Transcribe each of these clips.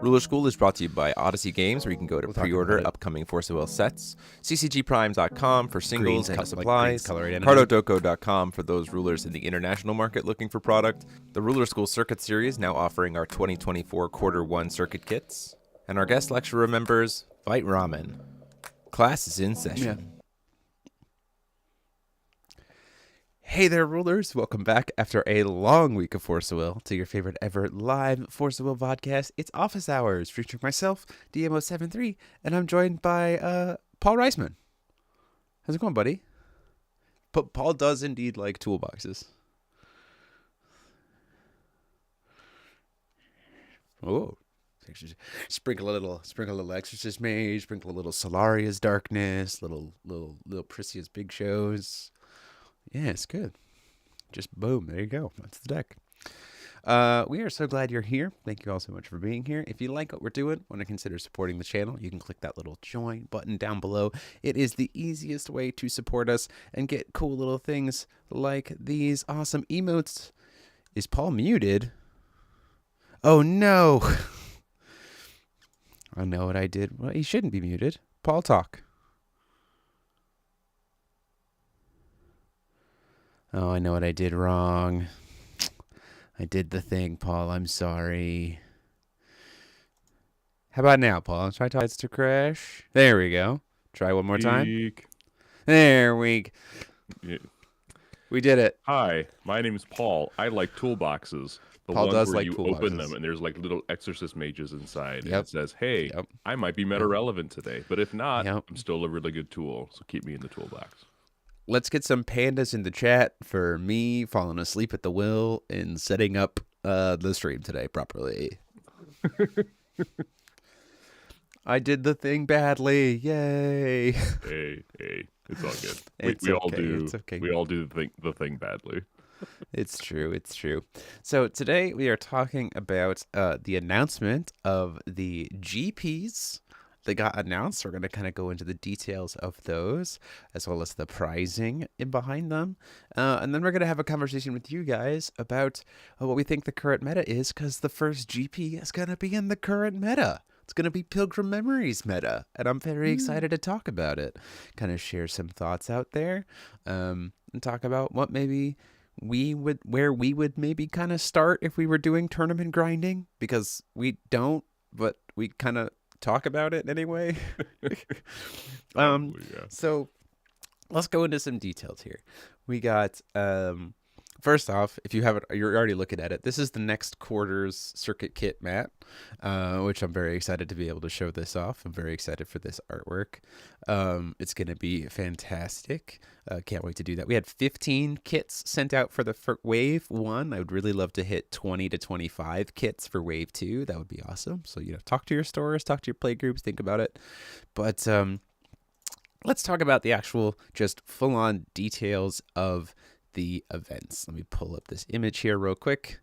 Ruler School is brought to you by Odyssey Games, where you can go to We'll talk pre-order about it. upcoming Force of Will sets, ccgprimes.com for singles, Greens, I cut don't like supplies, green color identity. cardodoco.com for those rulers in the international market looking for product, the Ruler School Circuit Series now offering our 2024 Quarter 1 circuit kits, and our guest lecturer members, Fight Ramen. Class is in session. Hey there, rulers! Welcome back after a long week of Force of Will to your favorite ever live Force of Will podcast. It's Office Hours, featuring myself, DMO73, and I'm joined by Paul Reisman. How's it going, buddy? But Paul does indeed like toolboxes. Oh, sprinkle a little Exorcist Mage, sprinkle a little Solaria's Darkness, little Priscia's Big Shows. Yeah, it's good. Just boom, there you go. That's the deck. We are so glad you're here. Thank you all so much for being here. If you like what we're doing, want to consider supporting the channel, you can click that little join button down below. It is the easiest way to support us and get cool little things like these awesome emotes. Is Paul muted? Oh no. I know what I did. Well, he shouldn't be muted. Paul, talk. Oh, I know what I did wrong. I did the thing, Paul. I'm sorry. How about now, Paul? Try to to crash. There we go. Try one more time. There we go. Yeah. We did it. Hi, my name is Paul. I like toolboxes. The Paul ones does where like you toolboxes. open them and there's like little exorcist mages inside. And Yep. it says, hey, Yep. I might be meta relevant today. But if not, Yep. I'm still a really good tool. So keep me in the toolbox. Let's get some pandas in the chat for me falling asleep at the wheel and setting up the stream today properly. I did the thing badly. Yay. Hey, it's all good. It's we all okay, do. it's okay. We all do the thing badly. It's true. It's true. So today we are talking about the announcement of the GPs that got announced. We're going to kind of go into the details of those, as well as the pricing in behind them. And then we're going to have a conversation with you guys about what we think the current meta is, because the first GP is going to be in the current meta. It's going to be Pilgrim Memories meta, and I'm very excited to talk about it. Kind of share some thoughts out there, and talk about what maybe where we would maybe kind of start if we were doing tournament grinding, because we don't, but we kind of talk about it anyway. Yeah. So let's go into some details here. We got first off, if you haven't, you're already looking at it. This is the next quarter's circuit kit mat, which I'm very excited to be able to show this off. I'm very excited for this artwork. It's going to be fantastic. Can't wait to do that. We had 15 kits sent out for wave 1. I would really love to hit 20 to 25 kits for wave 2. That would be awesome. So, talk to your stores, talk to your play groups, think about it. But let's talk about the actual just full-on details of the events. Let me pull up this image here real quick.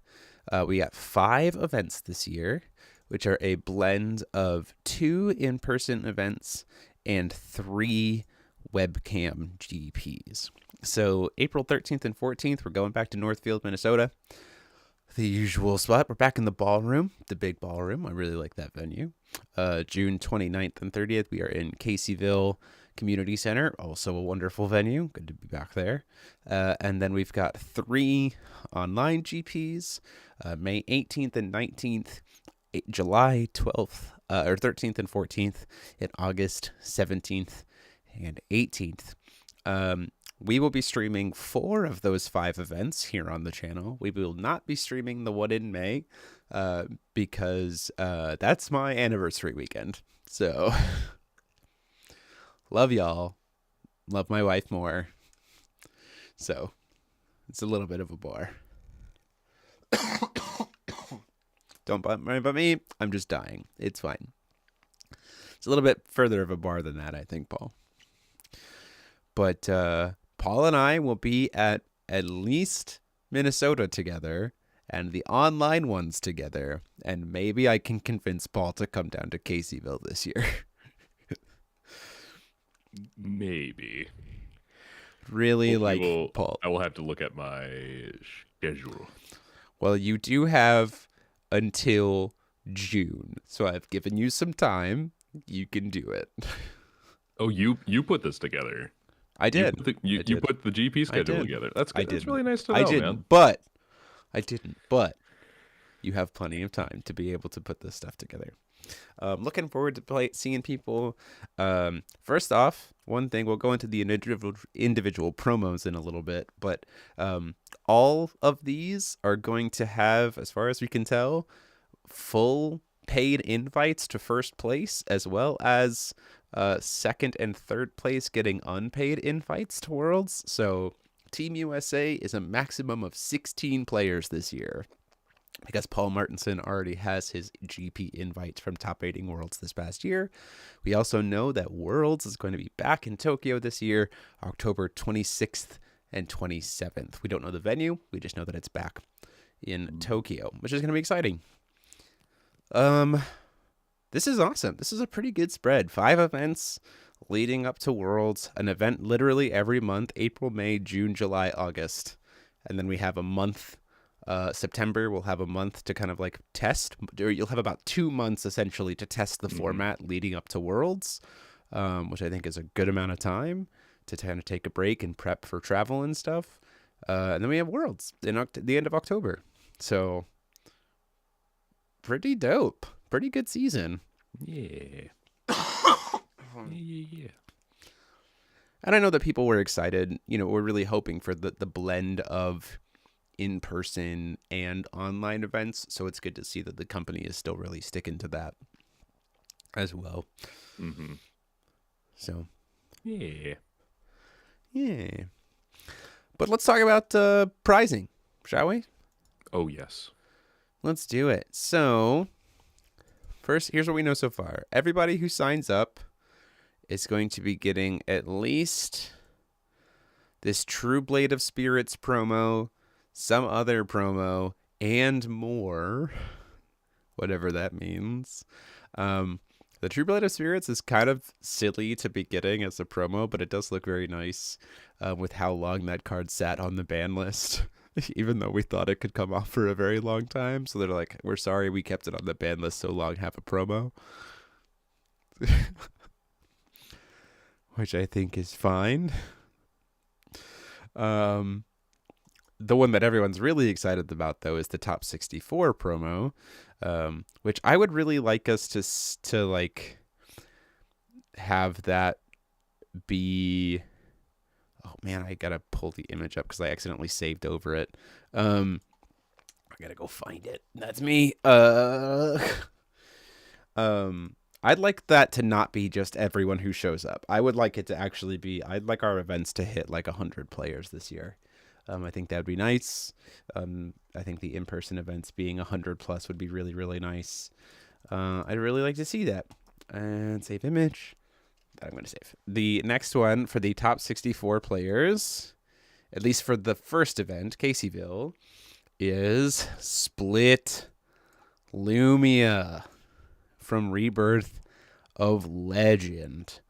We got 5 events this year, which are a blend of 2 in-person events and 3 webcam GPs. So April 13th and 14th, we're going back to Northfield, Minnesota. The usual spot. We're back in the ballroom, the big ballroom. I really like that venue. June 29th and 30th, we are in Caseyville Community Center, also a wonderful venue. Good to be back there. And then we've got 3 online GPs, May 18th and 19th, July 12th, or 13th and 14th, and August 17th and 18th. We will be streaming 4 of those 5 events here on the channel. We will not be streaming the one in May because that's my anniversary weekend. So love y'all. Love my wife more. So it's a little bit of a bar. Don't worry about me. I'm just dying. It's fine. It's a little bit further of a bar than that, I think, Paul. But Paul and I will be at least Minnesota together, and the online ones together. And maybe I can convince Paul to come down to Caseyville this year. Maybe. Really Paul. I will have to look at my schedule. Well, you do have until June. So I've given you some time. You can do it. Oh, you put this together. I You did. put the I you did. put the GP I schedule did. together. That's I good. That's didn't. really nice to I know, man. didn't. But I didn't. But you have plenty of time to be able to put this stuff together. Looking forward to seeing people. First off, one thing, we'll go into the individual promos in a little bit, but all of these are going to have, as far as we can tell, full paid invites to first place, as well as second and third place getting unpaid invites to Worlds. So Team USA is a maximum of 16 players this year, because Paul Martinson already has his GP invite from top rating Worlds this past year. We also know that Worlds is going to be back in Tokyo this year, October 26th and 27th. We don't know the venue. We just know that it's back in Tokyo, which is going to be exciting. This is awesome. This is a pretty good spread. 5 events leading up to Worlds, an event literally every month, April, May, June, July, August. And then we have a month, September, we'll have a month to kind of like test. You'll have about 2 months essentially to test the format leading up to Worlds, which I think is a good amount of time to kind of take a break and prep for travel and stuff. And then we have Worlds in the end of October. So pretty dope. Pretty good season. Yeah. Yeah. And I know that people were excited. You know, we're really hoping for the blend of in-person and online events. So it's good to see that the company is still really sticking to that as well. Mm-hmm. So, Yeah. yeah. But let's talk about prizing, shall we? Oh, yes. Let's do it. So, first, here's what we know so far. Everybody who signs up is going to be getting at least this True Blade of Spirits promo, some other promo, and more, whatever that means. The True Blade of Spirits is kind of silly to be getting as a promo, but it does look very nice with how long that card sat on the ban list. Even though we thought it could come off for a very long time. So they're like, we're sorry we kept it on the ban list so long, have a promo. Which I think is fine. The one that everyone's really excited about, though, is the top 64 promo, which I would really like us to like have that be... Oh man, I gotta pull the image up because I accidentally saved over it. I gotta go find it. That's me. I'd like that to not be just everyone who shows up. I would like it to actually be. I'd like our events to hit like 100 players this year. I think that would be nice. I think the in-person events being 100 plus would be really, really nice. I'd really like to see that. And save image. I'm going to save. The next one for the top 64 players, at least for the first event, Caseyville, is Split Lumia from Rebirth of Legend.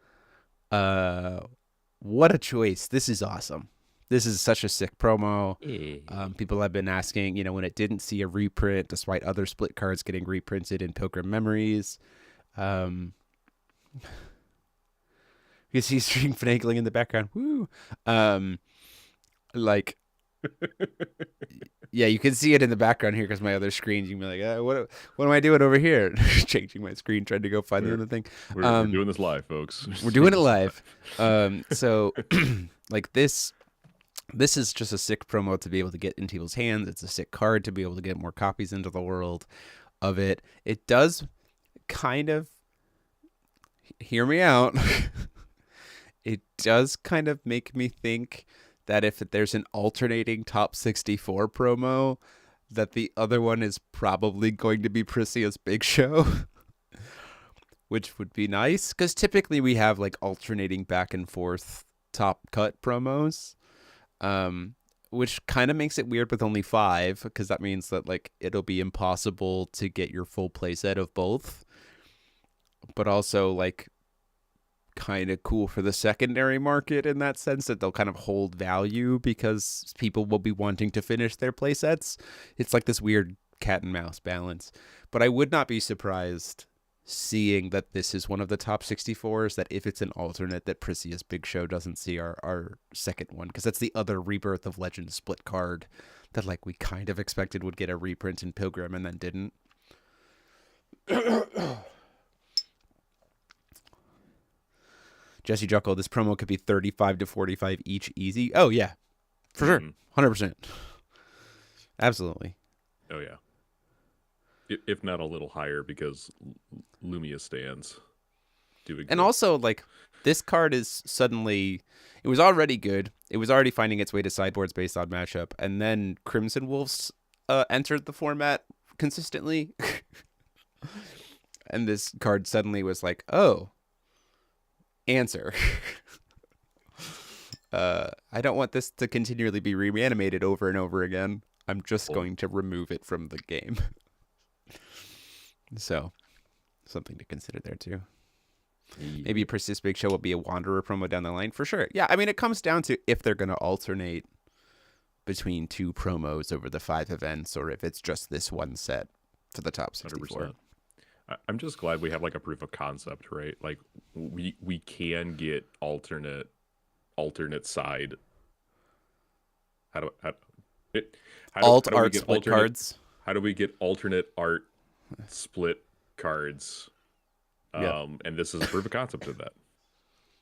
What a choice. This is awesome. This is such a sick promo. People have been asking, you know, when it didn't see a reprint, despite other Split cards getting reprinted in Pilgrim Memories. You see string finagling in the background. Woo! Like, yeah, you can see it in the background here because my other screen. You can be like, what am I doing over here? Changing my screen, trying to go find the other thing. We're doing this live, folks. We're doing it live. So, like this is just a sick promo to be able to get into people's hands. It's a sick card to be able to get more copies into the world of it. It does kind of, hear me out. It does kind of make me think that if there's an alternating top 64 promo, that the other one is probably going to be Priscia's Big Show, which would be nice. Because typically we have like alternating back and forth top cut promos, which kind of makes it weird with only 5, because that means that like it'll be impossible to get your full playset of both. But also like kind of cool for the secondary market in that sense, that they'll kind of hold value because people will be wanting to finish their play sets. It's like this weird cat and mouse balance. But I would not be surprised seeing that this is one of the top 64s, that if it's an alternate, that Prisia's Big Show doesn't see our second one, because that's the other Rebirth of Legend split card that like we kind of expected would get a reprint in Pilgrim and then didn't. Jesse Juckle, this promo could be 35 to 45 each easy. Oh yeah, for sure. 100%. Absolutely. Oh yeah. If not a little higher, because Lumia stands do exist. And also, like, this card is suddenly, it was already good. It was already finding its way to sideboards based on matchup. And then Crimson Wolves entered the format consistently. And this card suddenly was like, oh, answer. I don't want this to continually be reanimated over and over again. I'm just going to remove it from the game. So, something to consider there too. Maybe Persist Big Show will be a Wanderer promo down the line for sure. Yeah, I mean, it comes down to if they're going to alternate between two promos over the 5 events, or if it's just this one set for the top 64. 100%. I'm just glad we have like a proof of concept, right? Like we can get alternate side. Alt art split cards. How do we get alternate art split cards? And this is a proof of concept of that.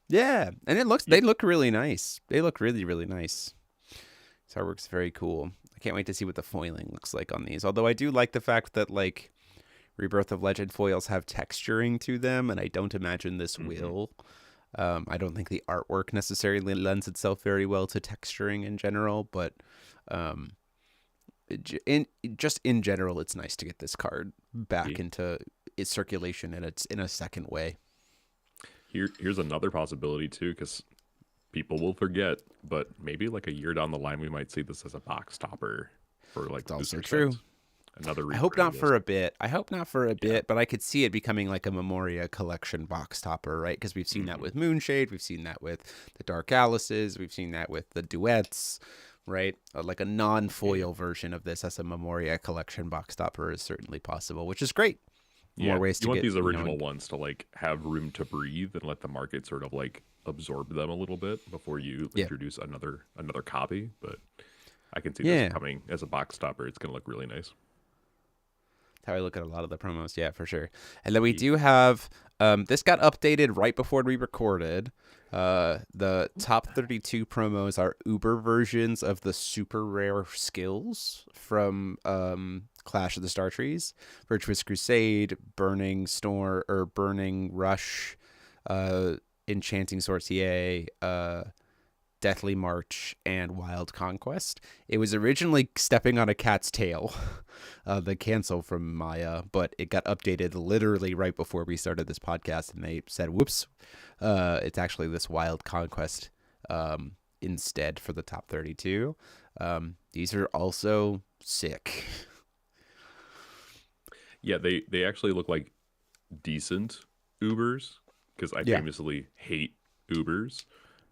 Yeah, and they look really nice. They look really, really nice. This artwork's very cool. I can't wait to see what the foiling looks like on these. Although I do like the fact that like Rebirth of Legend foils have texturing to them, and I don't imagine this will. I don't think the artwork necessarily lends itself very well to texturing in general, but in general, it's nice to get this card back into its circulation, and it's in a second way. Here's another possibility too, because people will forget, but maybe like a year down the line, we might see this as a box topper for like. It's also true. Another. I hope not for a bit. But I could see it becoming like a Memoria collection box topper, right? Because we've seen that with Moonshade, we've seen that with the Dark Alices, we've seen that with the duets, right? Like a non-foil version of this as a Memoria collection box topper is certainly possible, which is great. More ways to you want get these original ones to like have room to breathe and let the market sort of like absorb them a little bit before you introduce another copy. But I can see this coming as a box topper. It's gonna look really nice. How I look at a lot of the promos, yeah, for sure. And then we do have this got updated right before we recorded. The top 32 promos are Uber versions of the super rare skills from Clash of the Star Trees: Virtuous Crusade, Burning Storm, or Burning Rush, Enchanting Sorcier, Deathly March, and Wild Conquest. It was originally Stepping on a Cat's Tail, the cancel from Maya, but it got updated literally right before we started this podcast, and they said, whoops, it's actually this Wild Conquest instead for the top 32. These are also sick. Yeah, they actually look like decent Ubers, because I famously hate Ubers.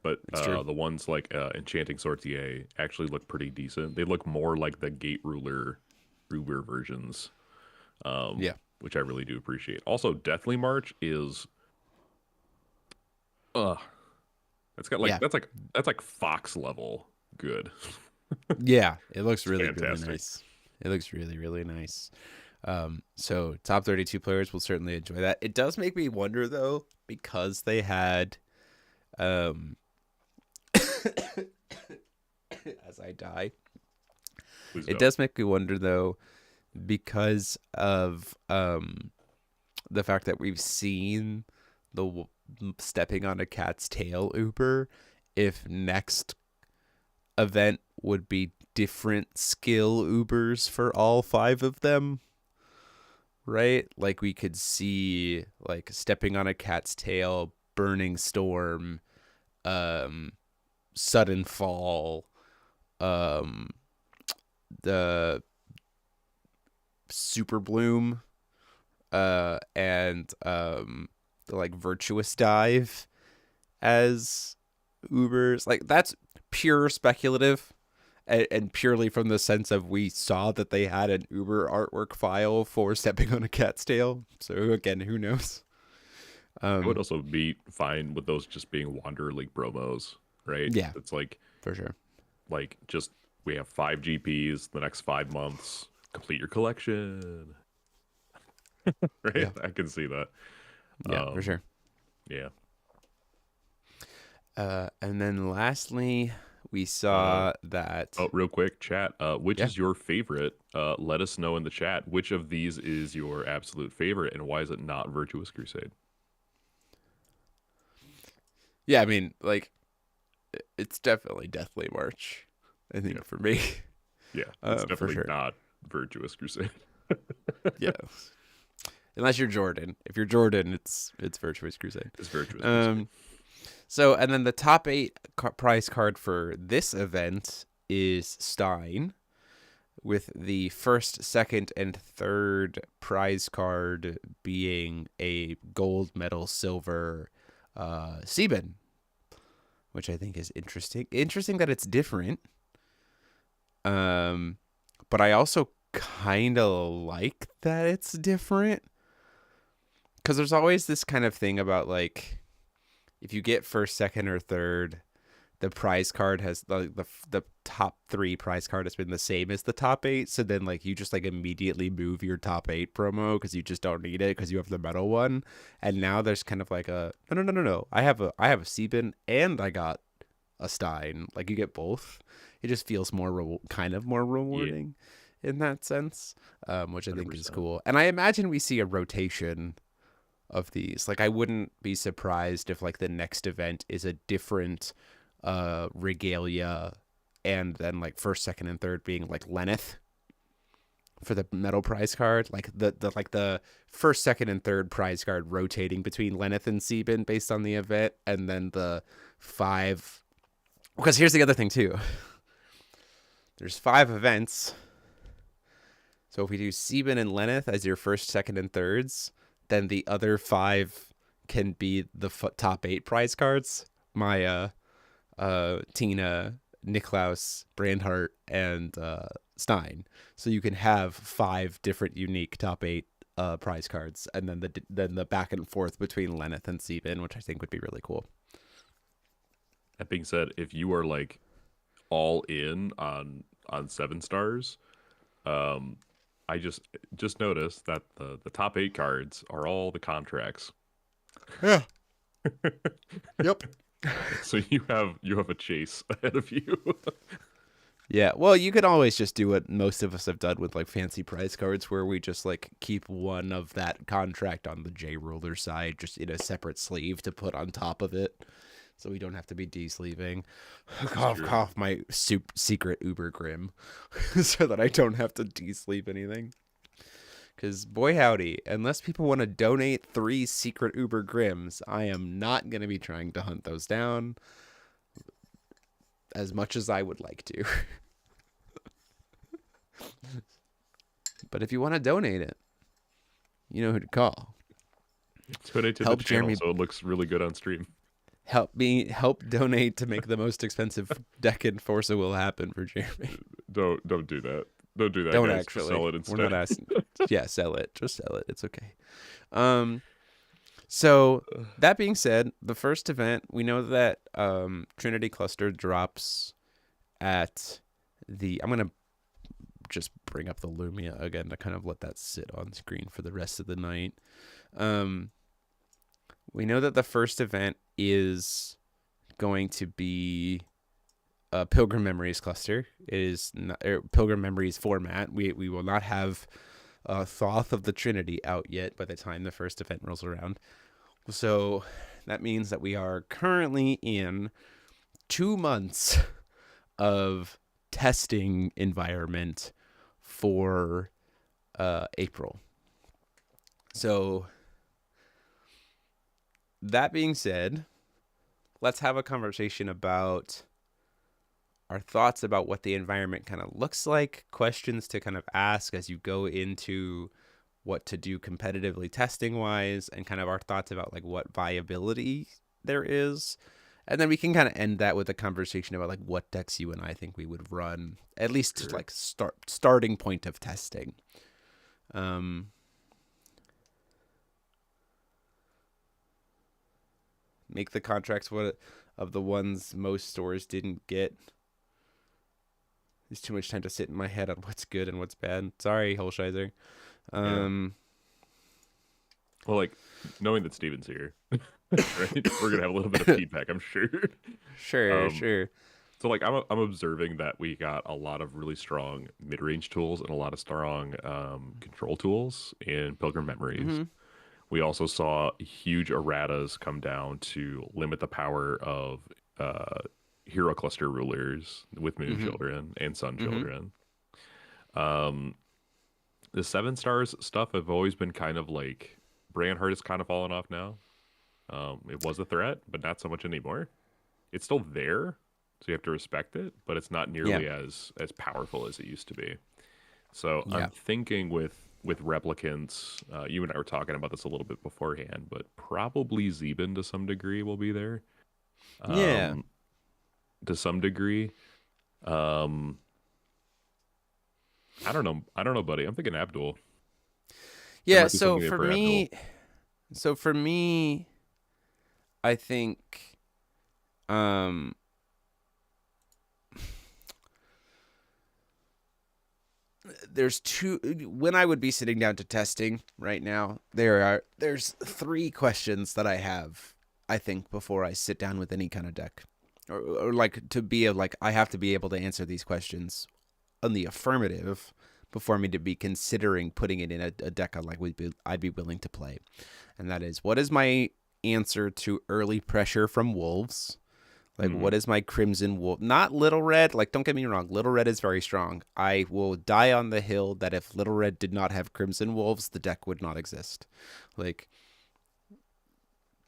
But the ones like Enchanting Sorcier actually look pretty decent. They look more like the Gate Ruler Uber versions, which I really do appreciate. Also, Deathly March is, it's got like that's like Fox level good. Yeah, it looks really fantastic. Really nice. It looks really, really nice. So top 32 players will certainly enjoy that. It does make me wonder though, because they had as I die. It does make me wonder though, because of the fact that we've seen the Stepping on a Cat's Tail Uber, if next event would be different skill Ubers for all 5 of them, right? Like we could see like Stepping on a Cat's Tail, Burning Storm, Sudden Fall, the Super Bloom, and the like Virtuous Dive as Ubers. Like that's pure speculative and purely from the sense of we saw that they had an Uber artwork file for stepping on a cat's tail. So again, who knows? I would also be fine with those just being Wanderer League promos, right? Yeah, It's like for sure. just we have 5 GPs the next 5 months. Complete your collection, right? Yeah, I can see that. yeah, for Um, sure. yeah. And then lastly, we Uh, saw that. oh, real quick, chat. Which Yeah, is your favorite? Let us know in the chat. Which of these is your absolute favorite, and why is it not Virtuous Crusade? yeah. I mean, like, it's definitely Deathly March. I Yeah, think for me, yeah. It's for definitely sure. not Virtuous Crusade. Yeah, unless you're Jordan. If you're Jordan, it's Virtuous Crusade. It's Virtuous Crusade. Um. So, and then the top 8 prize card for this event is Stein, with the first, second, and third prize card being a gold, medal, silver Sieben, which I think is interesting. Interesting that it's different. Um, but I also kind of like that it's different because there's always this kind of thing about like if you get first, second, or third, the prize card has the top 3 prize card has been the same as the top 8. So then like you just like immediately move your top 8 promo because you just don't need it because you have the metal one. And now there's kind of like a no. I have a Sieben and I got a Stein. Like you get both. It just feels more kind of more Yeah, rewarding in that sense, which I think is 100%. cool. And I imagine we see a rotation of these. Like I wouldn't be surprised if like the next event is a different regalia and then like first, second, and third being like Lenneth for the metal prize card. Like the first, second, and third prize card rotating between Lenneth and Sieben based on the event, and then the 5 because here's the other thing too. There's 5 events. So if we do Sieben and Lenneth as your first, second, and thirds, then the other 5 can be the top 8 prize cards. Maya, Tina, Niklaus, Brandhart, and Stein. So you can have 5 different unique top 8 prize cards, and then the back and forth between Lenneth and Sieben, which I think would be really cool. That being said, if you are like all in on 7 stars, um, I just noticed that the top 8 cards are all the contracts. Yeah. Yep. So you have a chase ahead of you. Yeah, well, you could always just do what most of us have done with like fancy prize cards, where we just like keep one of that contract on the J ruler side, just in a separate sleeve to put on top of it, so we don't have to be de-sleeving. It's Cough, true. cough, my secret Uber Grim, so that I don't have to de-sleeve anything. Because boy howdy, unless people want to donate 3 secret Uber Grims, I am not going to be trying to hunt those down as much as I would like to. But if you want to donate it, you know who to call. Donate to the Help channel Jeremy. so it looks really good on stream. Help donate to make the most expensive deck in Forza will happen for Jeremy. Don't do that. Don't do that, Don't guys. Just actually. sell it We're instead. not asking. Yeah, sell it. Just sell it. It's okay. Um so that being said, the first event, we know that Trinity Cluster drops at I'm going to just bring up the Lumia again to kind of let that sit on screen for the rest of the night. We know that the first event is going to be a Pilgrim Memories cluster. It is not, Pilgrim Memories format. We will not have Thoth of the Trinity out yet by the time the first event rolls around. So that means that we are currently in 2 months of testing environment for April. So that being said, let's have a conversation about our thoughts about what the environment kind of looks like, questions to kind of ask as you go into what to do competitively testing wise, and kind of our thoughts about like what viability there is, And then we can kind of end that with a conversation about like what decks you and I think we would run, at least to Sure. like starting point of testing. Um, make the contracts what of the ones most stores didn't get. There's too much time to sit in my head on what's good and what's bad. Sorry, Holsheiser. Yeah. Um, Well, like knowing that Steven's here, right? We're gonna have a little bit of feedback, I'm sure. sure, Um, sure. so like I'm observing that we got a lot of really strong mid-range tools and a lot of strong control tools in Pilgrim Memories. Mm-hmm. We also saw huge erratas come down to limit the power of uh, hero cluster rulers with Moon Mm-hmm. Children and Sun Mm-hmm. Children. Um, the 7 stars stuff have always been kind of like Branhart has kind of fallen off now. It was a threat, but not so much anymore. It's still there, so you have to respect it, but it's not Yeah. nearly as powerful as it used to be. So I'm Yeah. thinking with replicants, you and I were talking about this a little bit beforehand, but probably Zeben to some degree will be there. Yeah. Um, to some degree. Um, I don't know. I don't know, buddy. I'm thinking Abdul. There Yeah. might be something there for Abdul. So for me, I think, um, there's two. When I would be sitting down to testing right now, there's 3 questions that I have. I think before I sit down with any kind of deck, or like to be like I have to be able to answer these questions on the affirmative before me to be considering putting it in a deck I'd be willing to play. And that is, what is my answer to early pressure from wolves? Like, Hmm. what is my crimson wolf? Not little red. Like, don't get me wrong, little red is very strong. I will die on the hill that if little red did not have crimson wolves, the deck would not exist. Like,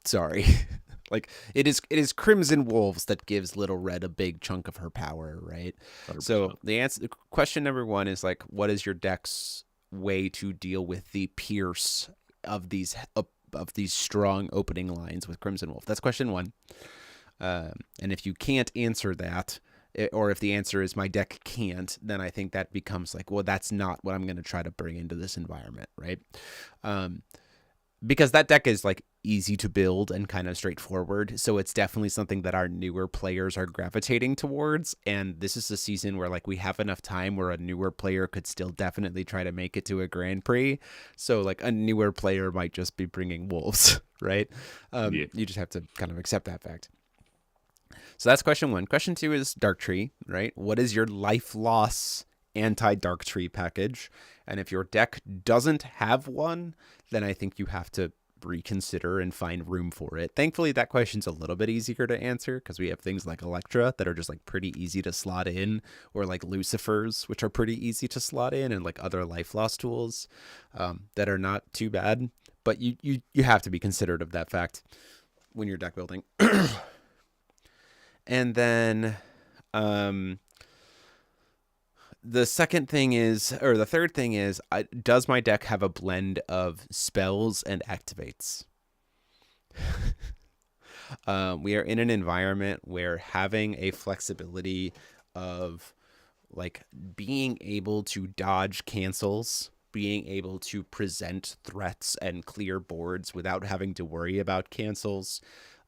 sorry. Like, it is crimson wolves that gives little red a big chunk of her power, right? So 100%. question number 1 is like, what is your deck's way to deal with the pierce of these strong opening lines with crimson wolf? That's question 1. And if you can't answer that, or if the answer is my deck can't, then I think that becomes like, well, that's not what I'm going to try to bring into this environment, right? Um, because that deck is like easy to build and kind of straightforward. So it's definitely something that our newer players are gravitating towards. And this is a season where like we have enough time where a newer player could still definitely try to make it to a Grand Prix. So like a newer player might just be bringing wolves, right? Yeah. You just have to kind of accept that fact. So that's question 1. Question 2 is Dark Tree, right? What is your life loss anti-Dark Tree package? And if your deck doesn't have one, then I think you have to reconsider and find room for it. Thankfully, that question's a little bit easier to answer because we have things like Electra that are just like pretty easy to slot in, or like Lucifers, which are pretty easy to slot in, and like other life loss tools that are not too bad. But you have to be considerate of that fact when you're deck building. And then the third thing is, does my deck have a blend of spells and activates? We are in an environment where having a flexibility of like being able to dodge cancels, being able to present threats and clear boards without having to worry about cancels,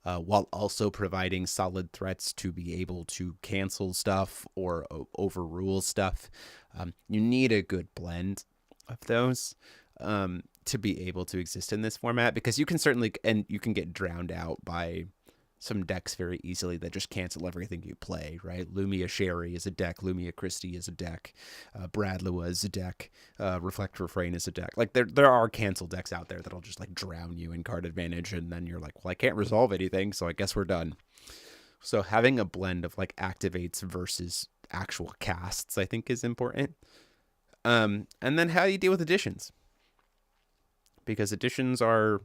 while also providing solid threats to be able to cancel stuff or overrule stuff. You need a good blend of those to be able to exist in this format, because you can get drowned out by some decks very easily that just cancel everything you play, right? Lumia Sherry is a deck, Lumia Christie is a deck, Bradlua is a deck, Reflect Refrain is a deck. Like there are cancel decks out there that'll just like drown you in card advantage, and then you're like, well, I can't resolve anything, so I guess we're done. So having a blend of like activates versus actual casts, I think, is important. And then how you deal with additions, because additions are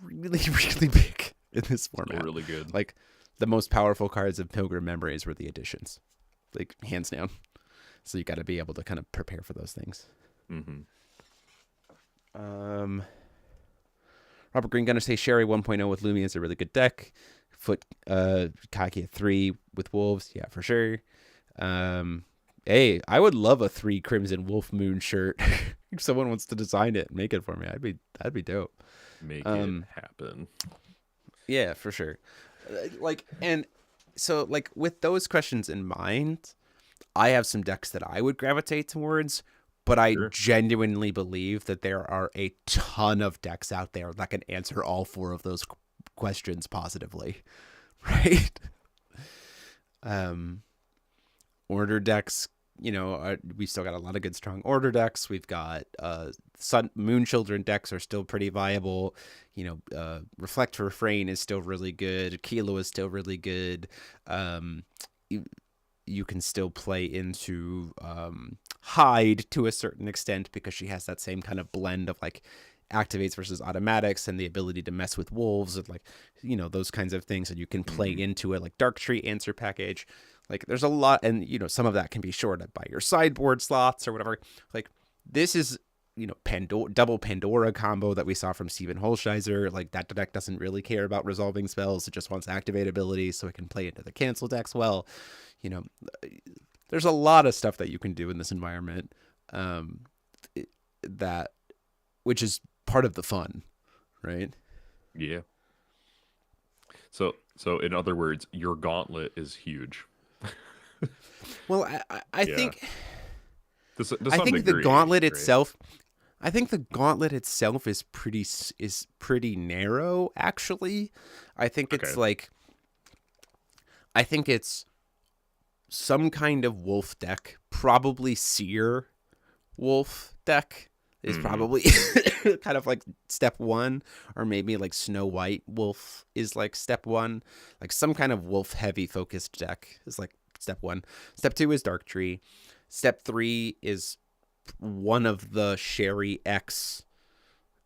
really really big in this Still format. really good. Like the most powerful cards of Pilgrim Memories were the additions, like hands down. So you got to be able to kind of prepare for those things. Hmm. Robert Green gonna say Sherry 1.0 with Lumia is a really good deck. Foot Kaki at 3 with wolves, yeah, for sure. Hey, I would love a 3 Crimson Wolf Moon shirt. If someone wants to design it and make it for me, that'd be dope. Make it happen. Yeah, for sure. And so like with those questions in mind, I have some decks that I would gravitate towards, but I Sure. genuinely believe that there are a ton of decks out there that can answer all 4 of those questions positively, right? Order decks, we've still got a lot of good strong order decks. We've got Sun Moon Children decks are still pretty viable. Reflect Refrain is still really good. Kilo is still really good. You can still play into Hide to a certain extent because she has that same kind of blend of like activates versus automatics and the ability to mess with wolves and like those kinds of things, and you can play into it, like Dark Tree answer package. Like there's a lot, and some of that can be shorted by your sideboard slots or whatever. Like this is double Pandora combo that we saw from Steven Holsheiser. Like that deck doesn't really care about resolving spells, it just wants activate abilities so it can play into the cancel decks well. There's a lot of stuff that you can do in this environment, that which is part of the fun, right? Yeah. So in other words, your gauntlet is huge. Well, I think to some I think degree, the gauntlet right? itself. I think the gauntlet itself is pretty narrow. Actually, I think it's like. I think it's some kind of wolf deck, probably Seer wolf deck is probably kind of like step 1, or maybe like Snow White wolf is like step 1. Like some kind of wolf heavy focused deck is like step 1. Step 2 is Dark Tree. Step 3 is one of the Sherry X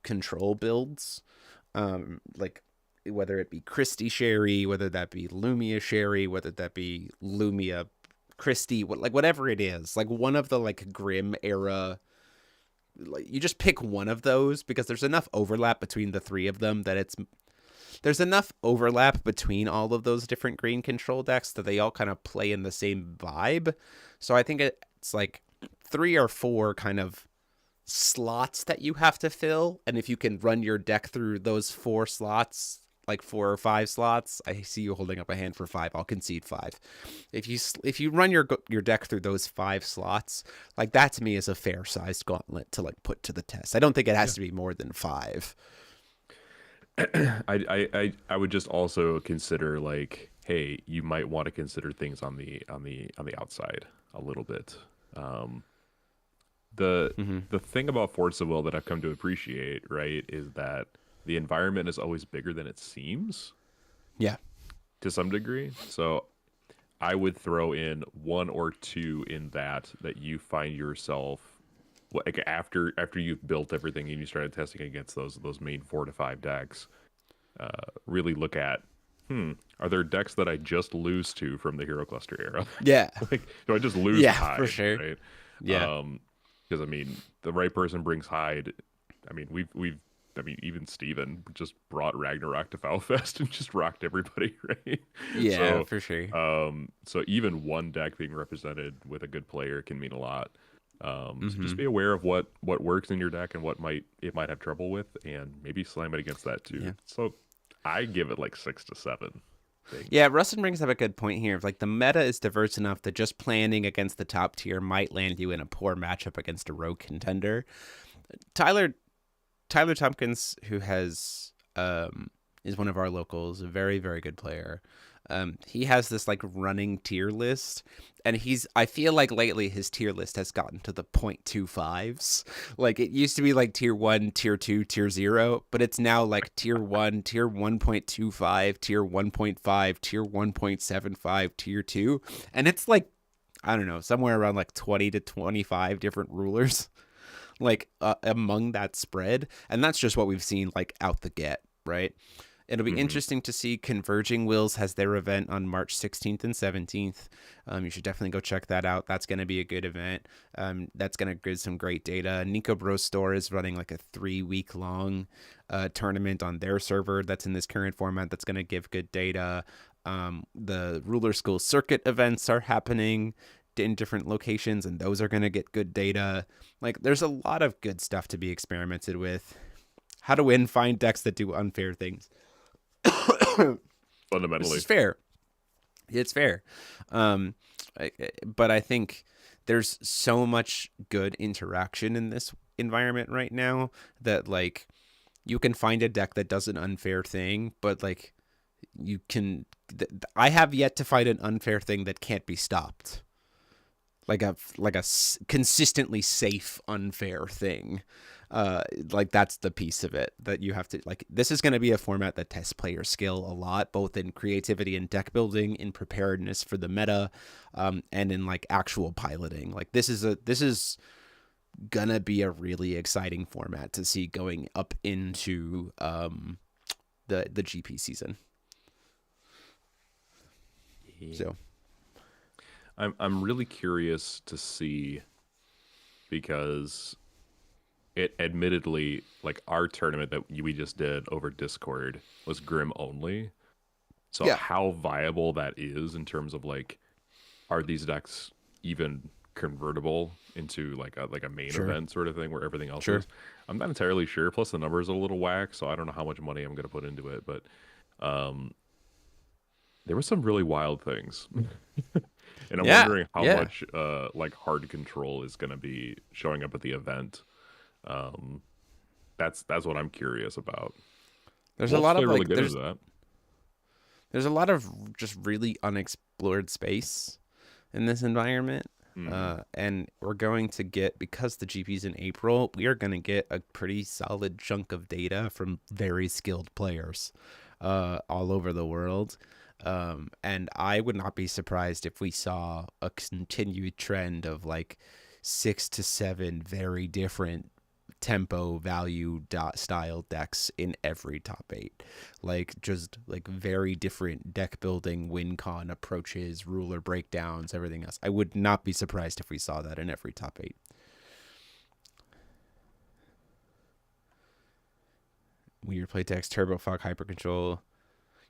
control builds, like whether it be Christie Sherry, whether that be Lumia Sherry, whether that be Lumia Christie, whatever it is, like one of the like Grim era. Like you just pick one of those because there's enough overlap between the 3 of them that there's enough overlap between all of those different green control decks that they all kind of play in the same vibe. So I think it's like 3 or 4 kind of slots that you have to fill, and if you can run your deck through those 4 slots, like 4 or 5 slots, I see you holding up a hand for 5, I'll concede 5. If you run your deck through those 5 slots, like that to me is a fair sized gauntlet to like put to the test. I don't think it has to be more than 5. I would just also consider like, hey, you might want to consider things on the outside a little bit. The thing about Force of Will that I've come to appreciate, right, is that the environment is always bigger than it seems. Yeah. To some degree. So I would throw in 1 or 2 in that you find yourself like after you've built everything and you started testing against those main 4 to 5 decks. Really look at are there decks that I just lose to from the Hero Cluster era? Yeah. Like, do I just lose Hyde? For sure. Right? Yeah. Because I mean, the right person brings Hyde. I mean, even Steven just brought Ragnarok to Foulfest and just rocked everybody, right? Yeah, so, for sure. So even one deck being represented with a good player can mean a lot. So just be aware of what works in your deck and what it might have trouble with, and maybe slam it against that too. Yeah. So I give it like 6 to 7. Yeah, Rustin brings up a good point here. Like the meta is diverse enough that just planning against the top tier might land you in a poor matchup against a rogue contender. Tyler Tompkins, who has is one of our locals, a very, very good player. He has this like running tier list, and I feel like lately his tier list has gotten to the 0.25s. Like it used to be like tier 1, tier 2, tier 0, but it's now like tier 1, tier 1.25, tier 1.5, tier 1.75, tier 2. And it's like, I don't know, somewhere around like 20 to 25 different rulers like among that spread. And that's just what we've seen like out the get, right? It'll be Hmm. interesting to see. Converging Wills has their event on March 16th and 17th. You should definitely go check that out. That's going to be a good event. That's going to give some great data. Nico Bros Store is running like a 3-week long tournament on their server that's in this current format that's going to give good data. The Ruler School Circuit events are happening in different locations, and those are going to get good data. Like, there's a lot of good stuff to be experimented with. How to win, find decks that do unfair things. This Fundamentally. is fair. It's fair. Um, but I think there's so much good interaction in this environment right now that, like, you can find a deck that does an unfair thing, but, like, you can. I have yet to find an unfair thing that can't be stopped. Like a consistently safe unfair thing. Like, that's the piece of it that you have to, like, this is going to be a format that tests player skill a lot, both in creativity and deck building, in preparedness for the meta, and in, like, actual piloting. Like, this is gonna be a really exciting format to see going up into the GP season. Yeah. So I'm really curious to see, because it admittedly, like, our tournament that we just did over Discord was Grim only. So yeah, how viable that is in terms of, like, are these decks even convertible into like a main sure, event sort of thing where everything else sure. is? I'm not entirely sure. Plus the numbers are a little whack, so I don't know how much money I'm gonna put into it. But um, there were some really wild things, and I'm Yeah, wondering how yeah. much like hard control is gonna be showing up at the event. Um, that's what I'm curious about. There's a Wolves lot play of really like good at that. there's a lot of just really unexplored space in this environment. Hmm. And we're going to get, because the GP's in April, we are going to get a pretty solid chunk of data from very skilled players all over the world. And I would not be surprised if we saw a continued trend of like 6 to 7 very different tempo value style decks in every top 8, like just like very different deck building win con approaches, ruler breakdowns, everything else. I would not be surprised if we saw that in every top 8. Weird play decks, turbo fog, hyper control.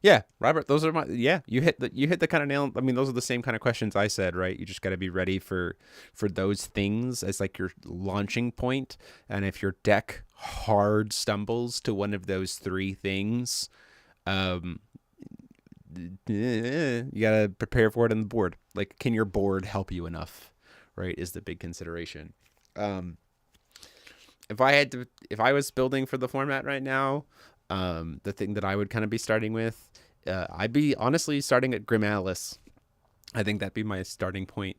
Yeah, Robert, those are my, yeah, you hit the kind of nail. I mean, those are the same kind of questions I said, right? You just got to be ready for those things as like your launching point. And if your deck hard stumbles to one of those three things, um you got to prepare for it on the board. Like, can your board help you enough, right? Is the big consideration. Um if I was building for the format right now, the thing that I would kind of be starting with, I'd be honestly starting at Grim Alice. I think that'd be my starting point.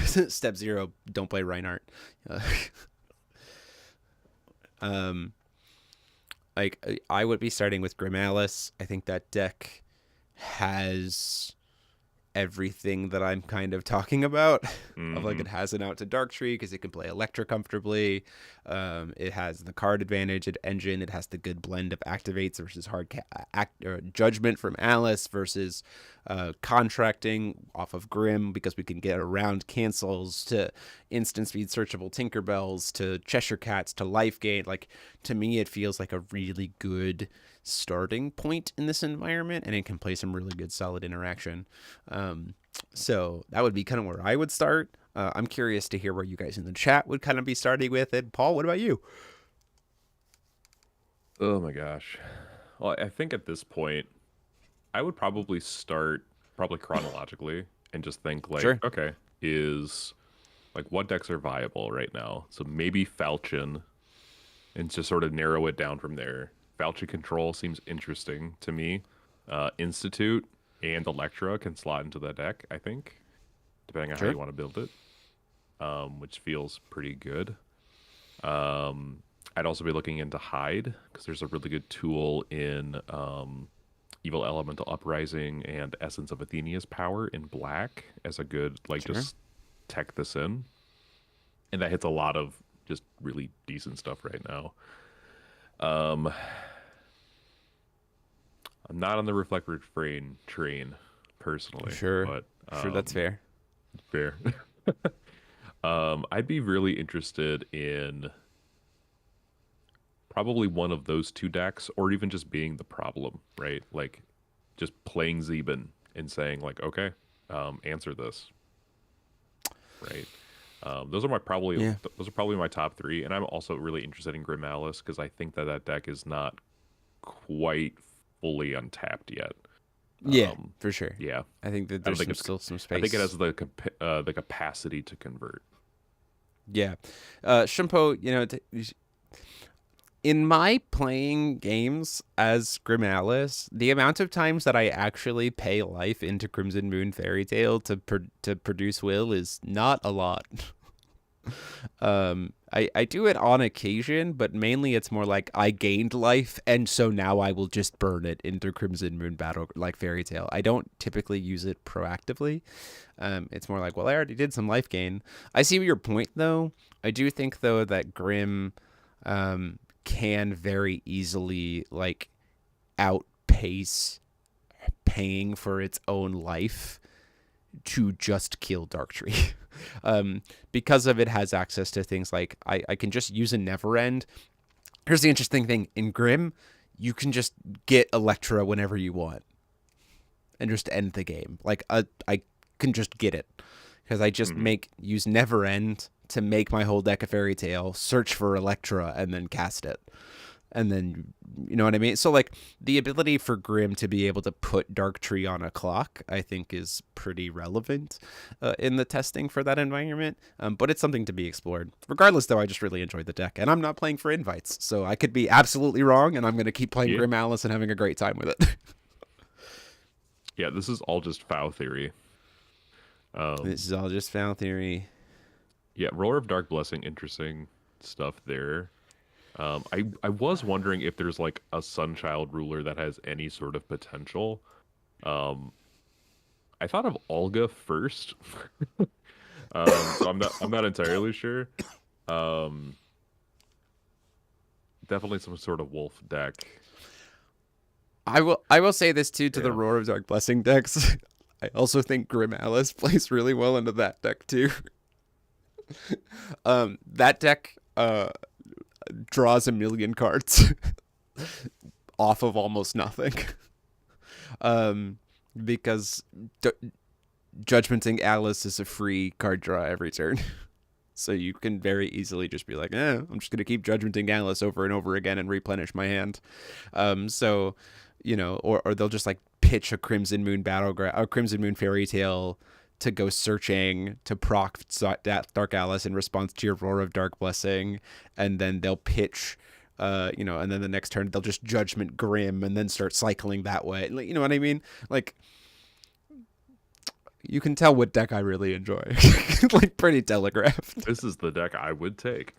Step zero, don't play Reinhardt. Uh, um, like, I would be starting with Grim Alice. I think that deck has everything that I'm kind of talking about. Of, like, Hmm. it has an out to dark tree because it can play Electra comfortably. It has the card advantage at engine. It has the good blend of activates versus hard judgment from Alice versus contracting off of Grim, because we can get around cancels to instant speed searchable Tinkerbells to Cheshire Cats to life gain. Like, to me, it feels like a really good starting point in this environment, and it can play some really good solid interaction. So that would be kind of where I would start. I'm curious to hear where you guys in the chat would kind of be starting with it. Paul, what about you? Oh my gosh. Well, I think at this point, I would probably start probably chronologically and just think like, Sure. okay, is like what decks are viable right now? So maybe Falchion, and just sort of narrow it down from there. Falchion Control seems interesting to me. Institute and Electra can slot into the deck, I think, depending on how Sure. you want to build it, which feels pretty good. Um, I'd also be looking into Hide because there's a really good tool in Evil Elemental Uprising and Essence of Athena's Power in black as a good, like, Sure. just tech this in. And that hits a lot of just really decent stuff right now. Um, I'm not on the Reflect Refrain train personally, Sure, but sure, that's fair. fair. I'd be really interested in probably one of those two decks, or even just being the problem, right? Like just playing Zeben and saying like, okay, answer this, right? Yeah, Those are probably my top three, and I'm also really interested in Grim Alice because I think that that deck is not quite fully untapped yet. yeah, Um, for sure. yeah, I think that I don't there's think some it's. still some I think it space. has the capacity to convert. Yeah, Shimpo, in my playing games as Grimalis, the amount of times that I actually pay life into Crimson Moon Fairy Tale to produce will is not a lot. I do it on occasion, but mainly it's more like I gained life, and so now I will just burn it into Crimson Moon Battle like Fairy Tale. I don't typically use it proactively. It's more like, well, I already did some life gain. I see your point though. I do think though that Grim can very easily like outpace paying for its own life to just kill Darktree. Because of it has access to things like I can just use a never end. Here's the interesting thing in Grim, you can just get Electra whenever you want and just end the game. Like I can just get it because I just Hmm. use never end to make my whole deck of Fairy Tale, search for Electra, and then cast it. And then you know what I mean. So like the ability for Grim to be able to put Darktree on a clock, I think, is pretty relevant in the testing for that environment. But it's something to be explored. Regardless, though, I just really enjoyed the deck, and I'm not playing for invites, so I could be absolutely wrong, and I'm going to keep playing Yeah, Grim Alice and having a great time with it. yeah. This is all just foul theory. This Um, is all just foul theory. yeah, Roar of Dark Blessing, interesting stuff there. I was wondering if there's like a Sunchild ruler that has any sort of potential. Um, I thought of Olga first, so I'm not entirely sure. Um, Definitely some sort of wolf deck. I will say this too to the Yeah. Roar of Dark Blessing decks. I also think Grim Alice plays really well into that deck too. That deck draws a million cards off of almost nothing. Um, because Judgmenting Alice is a free card draw every turn. So you can very easily just be like, I'm just gonna keep Judgmenting Alice over and over again and replenish my hand. So, or they'll just like pitch a Crimson Moon battleground, a Crimson Moon Fairy Tale to go searching to proc Dark Alice in response to your Roar of Dark Blessing, and then they'll pitch. And then the next turn they'll just Judgment Grim and then start cycling that way. You know what I mean? Like you can tell what deck I really enjoy. Like pretty telegraphed. This is the deck I would take.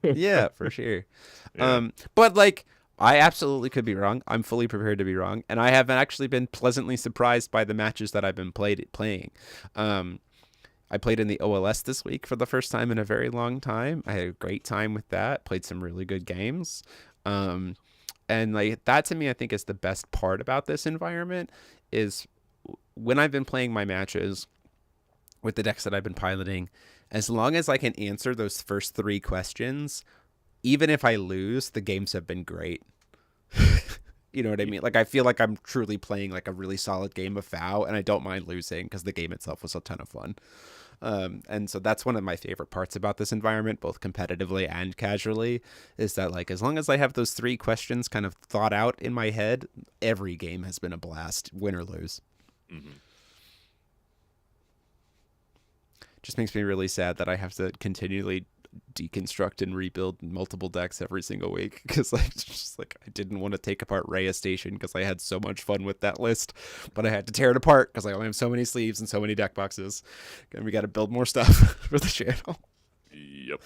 Yeah, for sure. Yeah. But like I absolutely could be wrong. I'm fully prepared to be wrong, and I have actually been pleasantly surprised by the matches that I've been playing. Um, I played in the OLS this week for the first time in a very long time. I had a great time with that. Played some really good games. Um, and like that to me, I think is the best part about this environment is when I've been playing my matches with the decks that I've been piloting, as long as I can answer those first three questions, even if I lose, the games have been great. You know what I Y- mean? Like I feel like I'm truly playing like a really solid game of FOW, and I don't mind losing because the game itself was a ton of fun. And so that's one of my favorite parts about this environment, both competitively and casually, is that like as long as I have those three questions kind of thought out in my head, every game has been a blast, win or lose. mhm. Just makes me really sad that I have to continually deconstruct and rebuild multiple decks every single week because like just like I didn't want to take apart Rhea Station because I had so much fun with that list, but I had to tear it apart because I only have so many sleeves and so many deck boxes, and we got to build more stuff for the channel. Yep.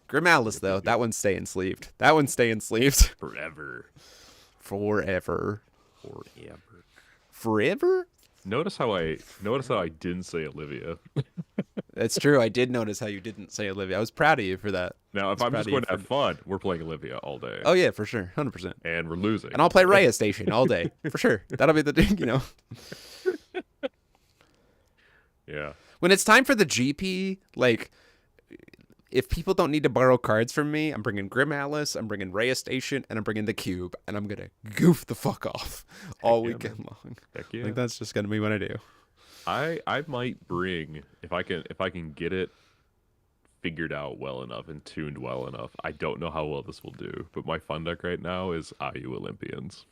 Grim Alice Yep. Yep. though, Yep. that one's staying sleeved. That one's staying sleeved Forever. forever. Forever. Forever? Notice how I didn't say Olivia. That's true. I did notice how you didn't say Olivia. I was proud of you for that. Now, I if was I'm proud just of you going to for. have fun, we're playing Olivia all day, Oh yeah, for sure, 100%. and we're losing. And I'll play Raya Station all day for sure. That'll be the. Yeah. When it's time for the GP, like if people don't need to borrow cards from me, I'm bringing Grim Alice, I'm bringing Raya Station, and I'm bringing the Cube, and I'm gonna goof the fuck off Heck all yeah, weekend man. long. Heck yeah. Like that's just gonna be what I do. I might bring, if I can get it figured out well enough and tuned well enough. I don't know how well this will do, but my fun deck right now is IU Olympians.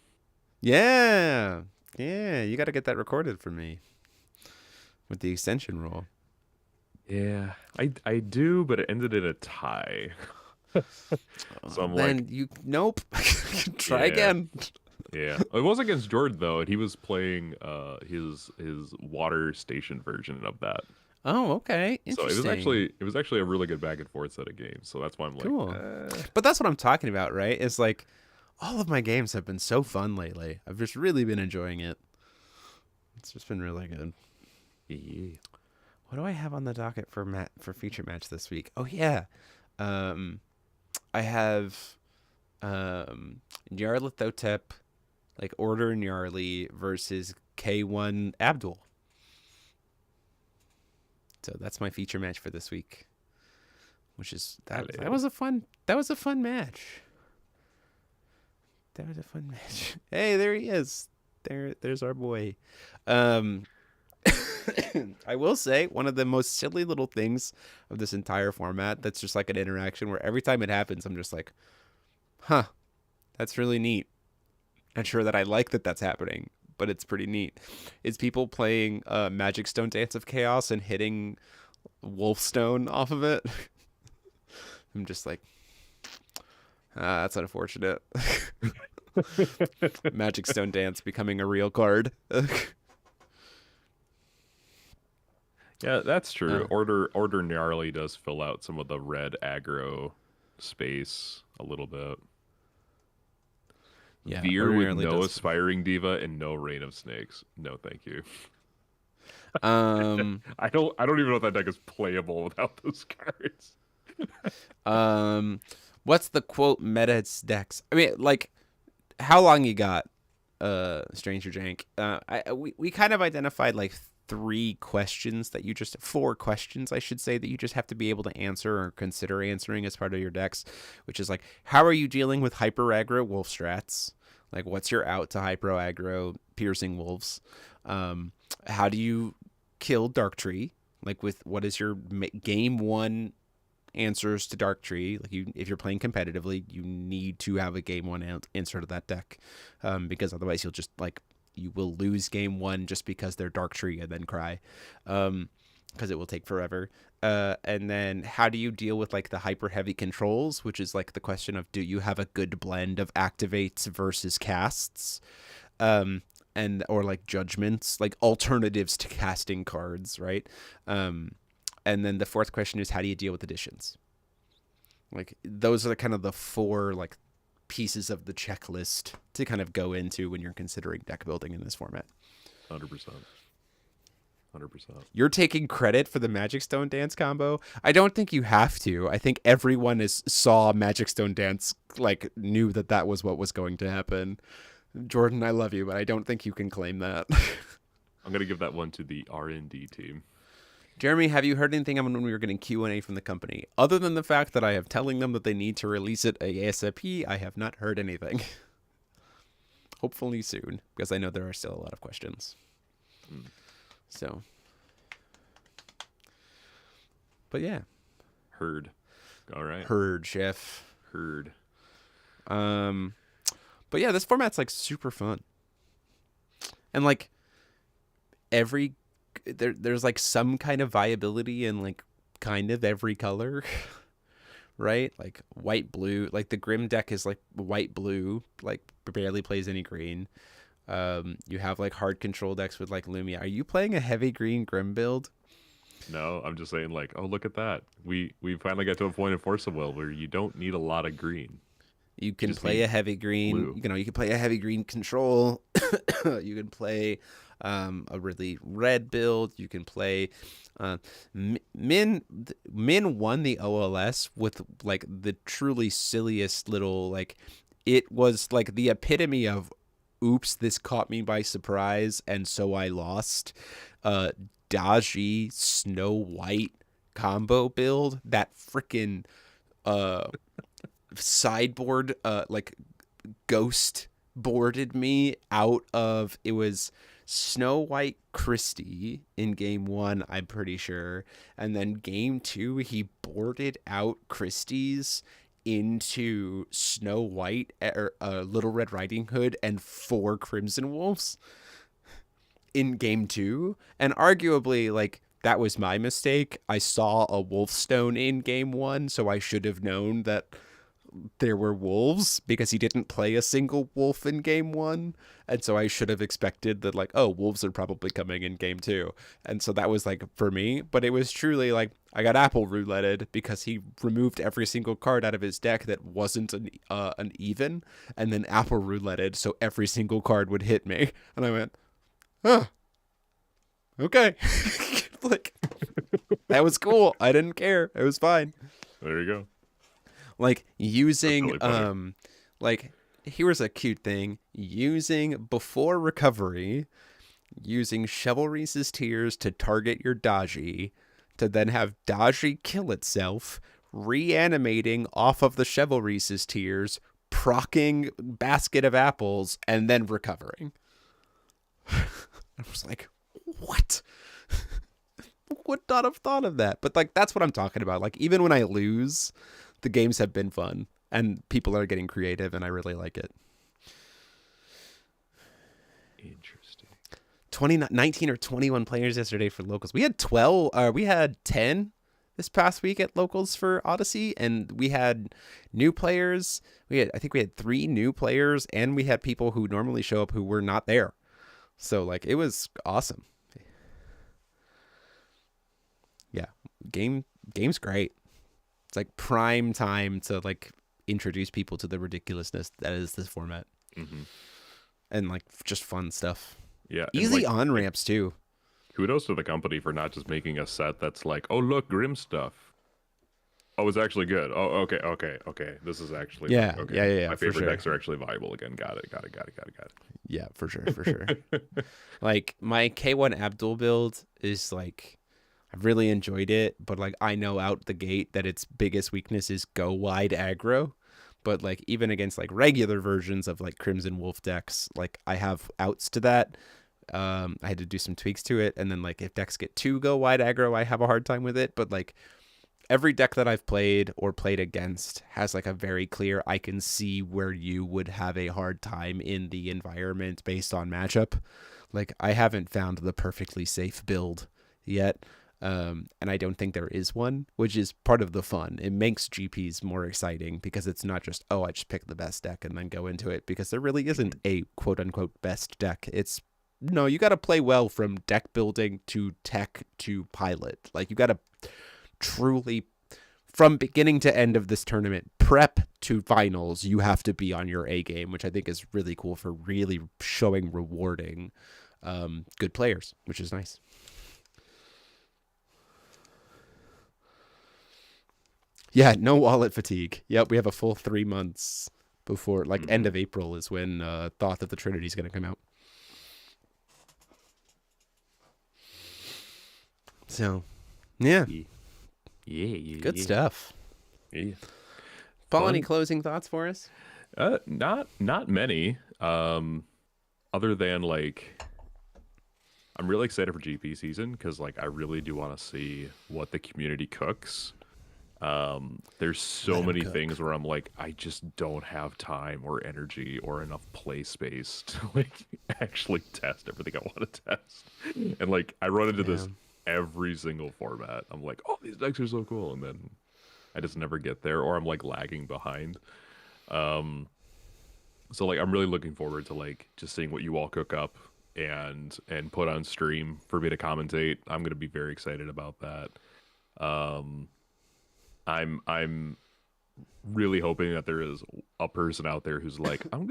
Yeah, yeah, you got to get that recorded for me with the extension rule. Yeah, I do, but it ended in a tie. So I'm like, Then you nope. Try yeah, again. yeah. It was against Jordan though, and he was playing his water station version of that. Oh, okay, So interesting. it was actually a really good back and forth set of games. So that's why I'm like, Cool. But that's what I'm talking about, right? It's like all of my games have been so fun lately. I've just really been enjoying it. It's just been really good. yeah. What do I have on the docket for feature match this week? Oh yeah, um, I have Nyarlathotep, like Order Nyarli versus K1 Abdul. So that's my feature match for this week, which is that was a fun match. That was a fun match. Hey, there he is. There's our boy. Um, I will say one of the most silly little things of this entire format that's just like an interaction where every time it happens, I'm just like, huh, that's really neat. Not sure that I like that that's happening, but it's pretty neat. It's people playing Magic Stone Dance of Chaos and hitting Wolfstone off of it. I'm just like, that's unfortunate. Magic Stone Dance becoming a real card. Yeah, that's true. Uh, Order Gnarly does fill out some of the red aggro space a little bit. yeah, Veer with ordinarily no does. Aspiring Diva and no Rain of Snakes. No, thank you. Um, I don't even know if that deck is playable without those cards. um, what's the quote meta decks? I mean, like, how long you got, Stranger Jank? We kind of identified like four questions, I should say, that you just have to be able to answer or consider answering as part of your decks, which is like, how are you dealing with hyper aggro wolf strats? Like, what's your out to hyper aggro piercing wolves? How do you kill Dark Tree? Like, with what is your game one answers to Dark Tree? Like, if you're playing competitively, you need to have a game one answer to that deck, because otherwise you'll just like you will lose game one just because they're Dark Tree and then cry, because it will take forever. And then how do you deal with like the hyper heavy controls, which is like the question of do you have a good blend of activates versus casts, and or like judgments, like alternatives to casting cards, right? And then the fourth question is how do you deal with additions? Like those are the kind of the four like pieces of the checklist to kind of go into when you're considering deck building in this format. 100%. 100%. You're taking credit for the Magic Stone Dance combo. I don't think you have to. I think everyone saw Magic Stone Dance, like knew that that was what was going to happen. Jordan, I love you, but I don't think you can claim that. I'm gonna give that one to the R&D team. Jeremy, have you heard anything when we were getting Q&A from the company? Other than the fact that I am telling them that they need to release it ASAP, I have not heard anything. Hopefully soon, because I know there are still a lot of questions. So, but yeah. Heard. All right. Heard, chef. Heard. But yeah, this format's like super fun. And like there's like some kind of viability in like kind of every color. Right? Like white, blue, like the Grim deck is like white, blue, like barely plays any green. You have like hard control decks with like Lumia. Are you playing a heavy green Grim build? No, I'm just saying like, oh, look at that. We finally got to a point in Force of Will where you don't need a lot of green. You You can just play need a heavy green. blue. You can play a heavy green control. You can play a really red build. You can play. Min won the OLS with like the truly silliest little like. It was like the epitome of, oops, this caught me by surprise, and so I lost. Uh, Dodgy Snow White combo build that freaking uh sideboard like ghost boarded me out of, it was Snow White Christie in game one, I'm pretty sure. And then game two, he boarded out Christie's into Snow White or Little Red Riding Hood and four Crimson Wolves in game two. And arguably, like, that was my mistake. I saw a Wolfstone in game one, so I should have known that there were wolves because he didn't play a single wolf in game one. And so I should have expected that, like, oh, wolves are probably coming in game two. And so that was like for me, but it was truly like I got apple rouletted because he removed every single card out of his deck that wasn't an even, and then apple rouletted so every single card would hit me. And I went, oh, okay. Like, that was cool. I didn't care. It was fine. There you go. Like using Really like here's a cute thing, using before recovery, using Chivalry's Tears to target your Dodgy, to then have Dodgy kill itself, reanimating off of the Chivalry's Tears, procking Basket of Apples, and then recovering. I was like, what? Would not have thought of that. But like that's what I'm talking about. Like even when I lose, the games have been fun and people are getting creative and I really like it. Interesting. 19 or 21 players yesterday for locals. We had 12, we had 10 this past week at locals for Odyssey, and we had new players. I think we had 3 new players, and we had people who normally show up who were not there. So like it was awesome. Yeah, game's great. It's like prime time to like introduce people to the ridiculousness that is this format, and like just fun stuff. Yeah, Easy like, on ramps too. kudos to the company for not just making a set that's like, oh look, grim stuff. Oh, it's actually good. Oh, okay. This is actually Yeah, okay. yeah. My For favorite sure. decks are actually viable again. Got it. Yeah, for sure. Like my K1 Abdul build is like, I've really enjoyed it, but like I know out the gate that its biggest weakness is go wide aggro. But like even against like regular versions of like Crimson Wolf decks, like I have outs to that. I had to do some tweaks to it, and then like if decks get too go wide aggro, I have a hard time with it. But like every deck that I've played or played against has like a very clear, I can see where you would have a hard time in the environment based on matchup. Like I haven't found the perfectly safe build yet. And I don't think there is one, which is part of the fun. It makes GPs more exciting because it's not just, oh, I just pick the best deck and then go into it, because there really isn't a quote unquote best deck. It's no, you got to play well from deck building to tech to pilot. Like you got to truly, from beginning to end of this tournament, prep to finals, you have to be on your A game, which I think is really cool for really showing rewarding good players, which is nice. Yeah, no wallet fatigue. Yep, we have a full 3 months before, like end of April is when Thought of the Trinity is going to come out. So, yeah. Good stuff. Yeah. Paul, any closing thoughts for us? Not many. Other than like, I'm really excited for GP season because like I really do want to see what the community cooks. There's so many things where I'm like, I just don't have time or energy or enough play space to like actually test everything I want to test. And like I run into this every single format. I'm like, oh, these decks are so cool, and then I just never get there, or I'm like lagging behind. So like I'm really looking forward to like just seeing what you all cook up and put on stream for me to commentate. I'm gonna be very excited about that. I'm really hoping that there is a person out there who's like, I'm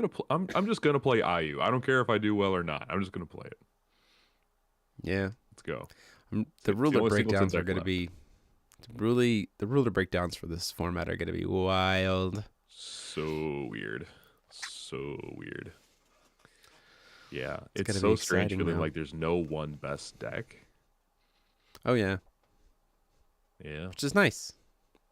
just gonna play IU. I don't care if I do well or not. I'm just gonna play it. Yeah. Let's go. The It's the ruler only singleton breakdowns are deck going to left. be the ruler breakdowns for this format are going to be wild. So weird. So weird. Yeah, It's it's going to be so strange exciting feeling though. like there's no one best deck. Oh yeah, Yeah. which is nice.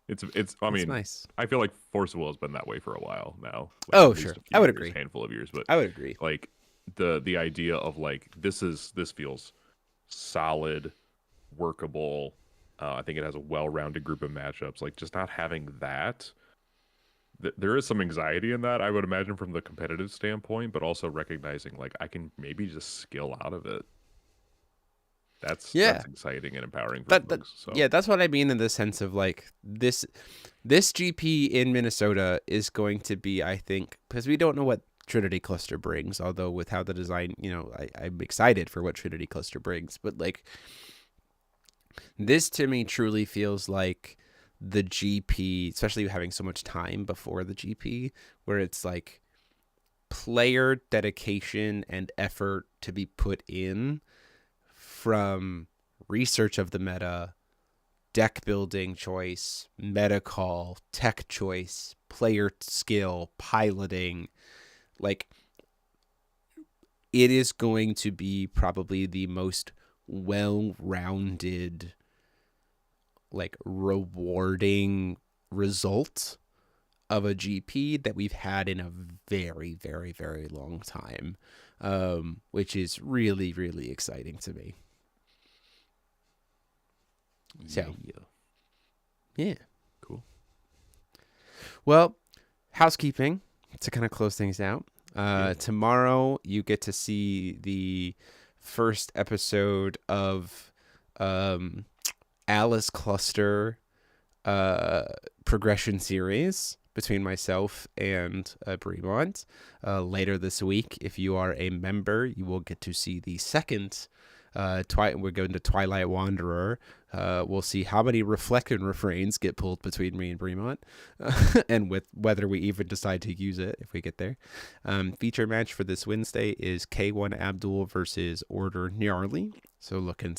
It's I It's mean, nice. I feel like Force of Will has been that way for a while now. Like Oh at least sure, a I few would years, agree. handful of years, but I would agree. like the idea of like this feels solid, workable. I think it has a well-rounded group of matchups. Like just not having that, there is some anxiety in that, I would imagine, from the competitive standpoint, but also recognizing like I can maybe just skill out of it. Yeah, That's exciting and empowering for that folks. So yeah, that's what I mean in the sense of like this GP in Minnesota is going to be, I think, because we don't know what Trinity Cluster brings. Although with how the design, I'm excited for what Trinity Cluster brings. But like this to me truly feels like the GP, especially having so much time before the GP, where it's like player dedication and effort to be put in from research of the meta, deck building choice, meta call, tech choice, player skill, piloting. Like, it is going to be probably the most well rounded, like, rewarding result of a GP that we've had in a very, very, very long time, which is really, really exciting to me. So, yeah, yeah. cool. Well, housekeeping to kind of close things out. Yeah. Tomorrow, you get to see the first episode of um, Alice Cluster progression series between myself and Bremont. Later this week, if you are a member, you will get to see the second. We're going to Twilight Wanderer. We'll see how many reflect and refrains get pulled between me and Bremont, and with whether we even decide to use it if we get there. Feature match for this Wednesday is K1 Abdul versus Order Gnarly. So looking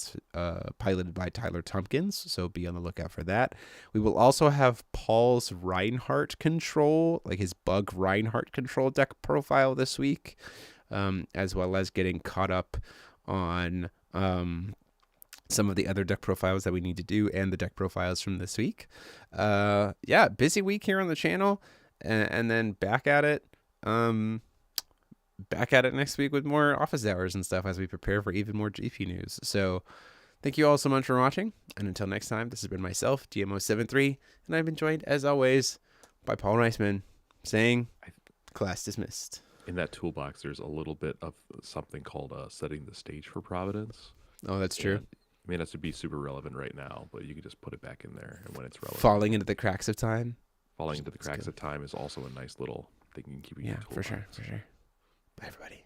piloted by Tyler Tompkins. So be on the lookout for that. We will also have Paul's Reinhardt control, like his Bug Reinhardt control deck profile this week, as well as getting caught up on some of the other deck profiles that we need to do and the deck profiles from this week. Yeah, busy week here on the channel, and then back at it. Back at it next week with more office hours and stuff as we prepare for even more GP news. So thank you all so much for watching. And until next time, this has been myself, DMO73, and I've been joined, as always, by Paul Reisman saying, class dismissed. In that toolbox, there's a little bit of something called setting the stage for Providence. Oh, that's true. And I mean, that's to be super relevant right now, but you can just put it back in there, and when it's relevant, Falling into the cracks of time. falling into the cracks of time is also a nice little thing you can keep in your toolbox. For sure. Bye, everybody.